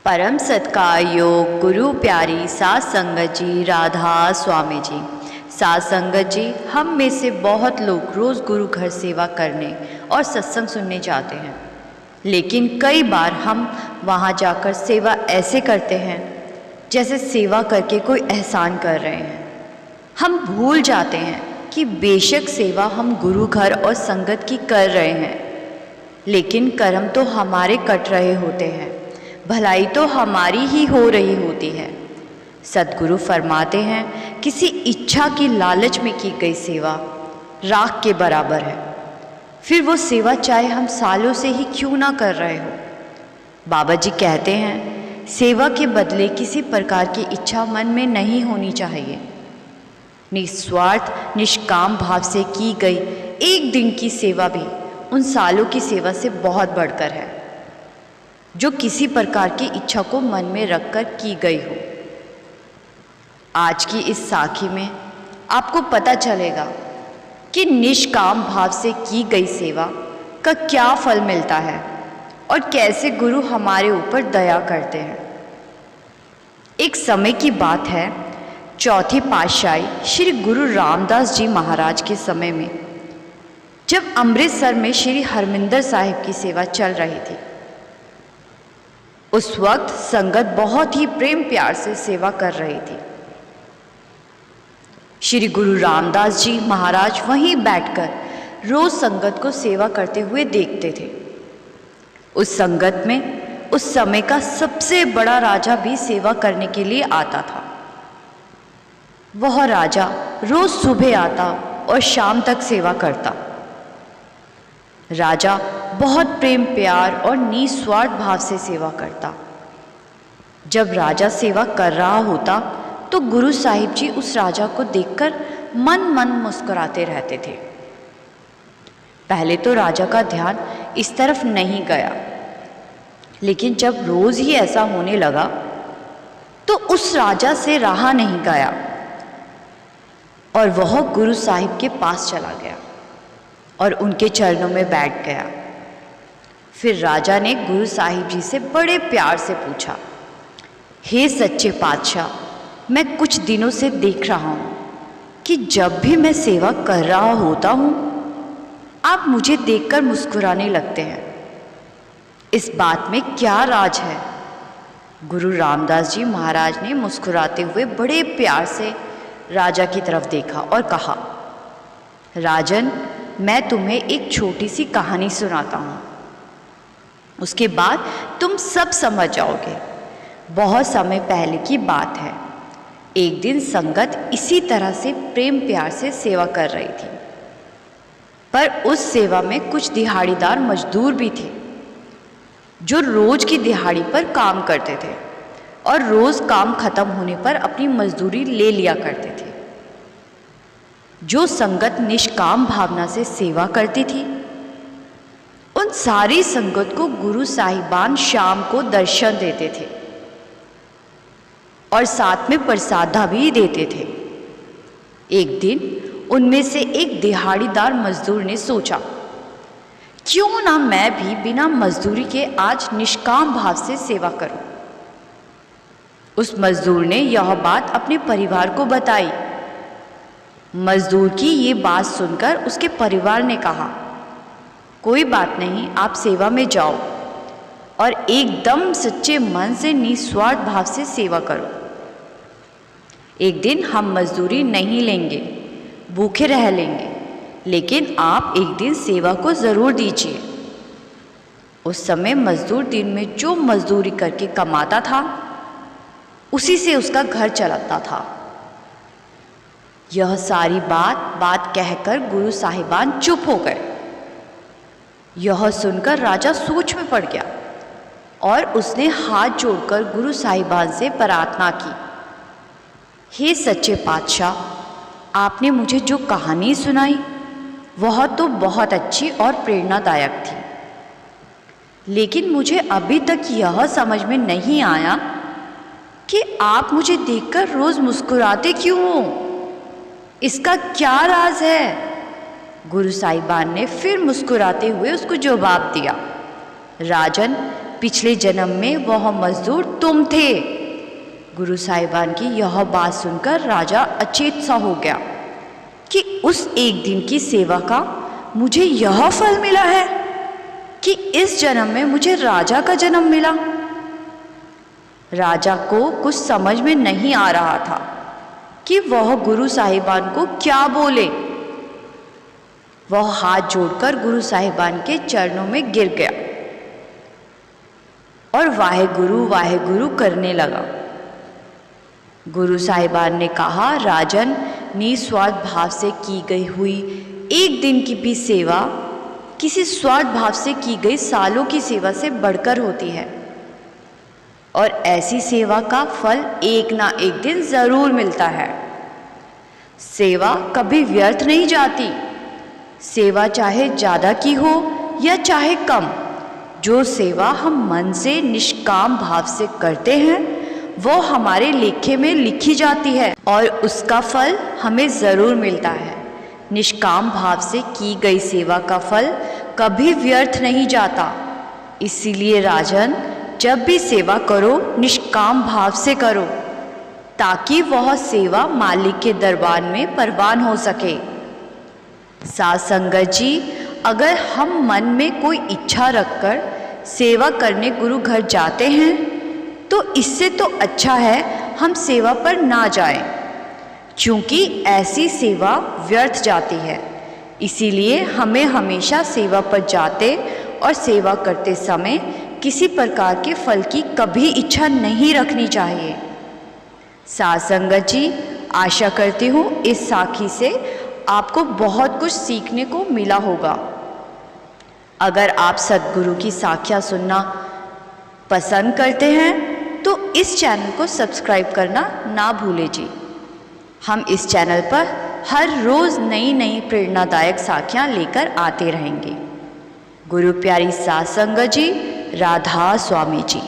परम सत्कार योग गुरु प्यारी सात संगत जी, राधा स्वामी जी। सात संगत जी, हम में से बहुत लोग रोज़ गुरु घर सेवा करने और सत्संग सुनने जाते हैं, लेकिन कई बार हम वहाँ जाकर सेवा ऐसे करते हैं जैसे सेवा करके कोई एहसान कर रहे हैं। हम भूल जाते हैं कि बेशक सेवा हम गुरु घर और संगत की कर रहे हैं, लेकिन कर्म तो हमारे कट रहे होते हैं, भलाई तो हमारी ही हो रही होती है। सद्गुरु फरमाते हैं, किसी इच्छा की लालच में की गई सेवा राख के बराबर है, फिर वो सेवा चाहे हम सालों से ही क्यों ना कर रहे हो। बाबा जी कहते हैं, सेवा के बदले किसी प्रकार की इच्छा मन में नहीं होनी चाहिए। निस्वार्थ निष्काम भाव से की गई एक दिन की सेवा भी उन सालों की सेवा से बहुत बढ़कर है, जो किसी प्रकार की इच्छा को मन में रखकर की गई हो। आज की इस साखी में आपको पता चलेगा कि निष्काम भाव से की गई सेवा का क्या फल मिलता है और कैसे गुरु हमारे ऊपर दया करते हैं। एक समय की बात है, चौथी पातशाही श्री गुरु रामदास जी महाराज के समय में, जब अमृतसर में श्री हरमिंदर साहिब की सेवा चल रही थी। उस वक्त संगत बहुत ही प्रेम प्यार से सेवा कर रही थी। श्री गुरु रामदास जी महाराज वहीं बैठकर रोज संगत को सेवा करते हुए देखते थे। उस संगत में उस समय का सबसे बड़ा राजा भी सेवा करने के लिए आता था। वह राजा रोज सुबह आता और शाम तक सेवा करता। राजा बहुत प्रेम प्यार और निस्वार्थ भाव से सेवा करता। जब राजा सेवा कर रहा होता तो गुरु साहिब जी उस राजा को देखकर मन मन मुस्कुराते रहते थे। पहले तो राजा का ध्यान इस तरफ नहीं गया, लेकिन जब रोज ही ऐसा होने लगा तो उस राजा से रहा नहीं गया और वह गुरु साहिब के पास चला गया और उनके चरणों में बैठ गया। फिर राजा ने गुरु साहिब जी से बड़े प्यार से पूछा, हे सच्चे पातशाह, मैं कुछ दिनों से देख रहा हूँ कि जब भी मैं सेवा कर रहा होता हूँ, आप मुझे देखकर मुस्कुराने लगते हैं। इस बात में क्या राज है? गुरु रामदास जी महाराज ने मुस्कुराते हुए बड़े प्यार से राजा की तरफ देखा और कहा, राजन, मैं तुम्हें एक छोटी सी कहानी सुनाता हूँ, उसके बाद तुम सब समझ जाओगे। बहुत समय पहले की बात है। एक दिन संगत इसी तरह से प्रेम प्यार से सेवा कर रही थी, पर उस सेवा में कुछ दिहाड़ीदार मजदूर भी थे, जो रोज की दिहाड़ी पर काम करते थे और रोज काम खत्म होने पर अपनी मजदूरी ले लिया करते थे। जो संगत निष्काम भावना से सेवा करती थी, उन सारी संगत को गुरु साहिबान शाम को दर्शन देते थे और साथ में प्रसादा भी देते थे। एक दिन उनमें से एक दिहाड़ीदार मजदूर ने सोचा, क्यों ना मैं भी बिना मजदूरी के आज निष्काम भाव से सेवा करूं। उस मजदूर ने यह बात अपने परिवार को बताई। मजदूर की ये बात सुनकर उसके परिवार ने कहा, कोई बात नहीं, आप सेवा में जाओ और एकदम सच्चे मन से निस्वार्थ भाव से सेवा करो। एक दिन हम मजदूरी नहीं लेंगे, भूखे रह लेंगे, लेकिन आप एक दिन सेवा को ज़रूर दीजिए। उस समय मजदूर दिन में जो मजदूरी करके कमाता था, उसी से उसका घर चलाता था। यह सारी बात कहकर गुरु साहिबान चुप हो गए। यह सुनकर राजा सोच में पड़ गया और उसने हाथ जोड़कर गुरु साहिबान से प्रार्थना की, हे सच्चे पातशाह, आपने मुझे जो कहानी सुनाई वह तो बहुत अच्छी और प्रेरणादायक थी, लेकिन मुझे अभी तक यह समझ में नहीं आया कि आप मुझे देखकर रोज मुस्कुराते क्यों हो। इसका क्या राज है? गुरु साहिबान ने फिर मुस्कुराते हुए उसको जवाब दिया, राजन, पिछले जन्म में वह मजदूर तुम थे। गुरु साहिबान की यह बात सुनकर राजा अचेत सा हो गया कि उस एक दिन की सेवा का मुझे यह फल मिला है कि इस जन्म में मुझे राजा का जन्म मिला। राजा को कुछ समझ में नहीं आ रहा था कि वह गुरु साहिबान को क्या बोले। वह हाथ जोड़कर गुरु साहिबान के चरणों में गिर गया और वाहेगुरु करने लगा। गुरु साहिबान ने कहा, राजन, निस्वार्थ भाव से की गई हुई एक दिन की भी सेवा किसी स्वार्थ भाव से की गई सालों की सेवा से बढ़कर होती है और ऐसी सेवा का फल एक ना एक दिन ज़रूर मिलता है। सेवा कभी व्यर्थ नहीं जाती। सेवा चाहे ज़्यादा की हो या चाहे कम, जो सेवा हम मन से निष्काम भाव से करते हैं वो हमारे लेखे में लिखी जाती है और उसका फल हमें ज़रूर मिलता है। निष्काम भाव से की गई सेवा का फल कभी व्यर्थ नहीं जाता। इसीलिए राजन, जब भी सेवा करो निष्काम भाव से करो ताकि वह सेवा मालिक के दरबार में परवान हो सके। साध संगत जी, अगर हम मन में कोई इच्छा रखकर सेवा करने गुरु घर जाते हैं तो इससे तो अच्छा है हम सेवा पर ना जाएं, क्योंकि ऐसी सेवा व्यर्थ जाती है। इसीलिए हमें हमेशा सेवा पर जाते और सेवा करते समय किसी प्रकार के फल की कभी इच्छा नहीं रखनी चाहिए। साध संगत जी, आशा करती हूँ इस साखी से आपको बहुत कुछ सीखने को मिला होगा। अगर आप सद्गुरु की साखियाँ सुनना पसंद करते हैं तो इस चैनल को सब्सक्राइब करना ना भूलें जी। हम इस चैनल पर हर रोज़ नई नई प्रेरणादायक साखियाँ लेकर आते रहेंगे। गुरु प्यारी साध संगत जी, राधा स्वामी जी।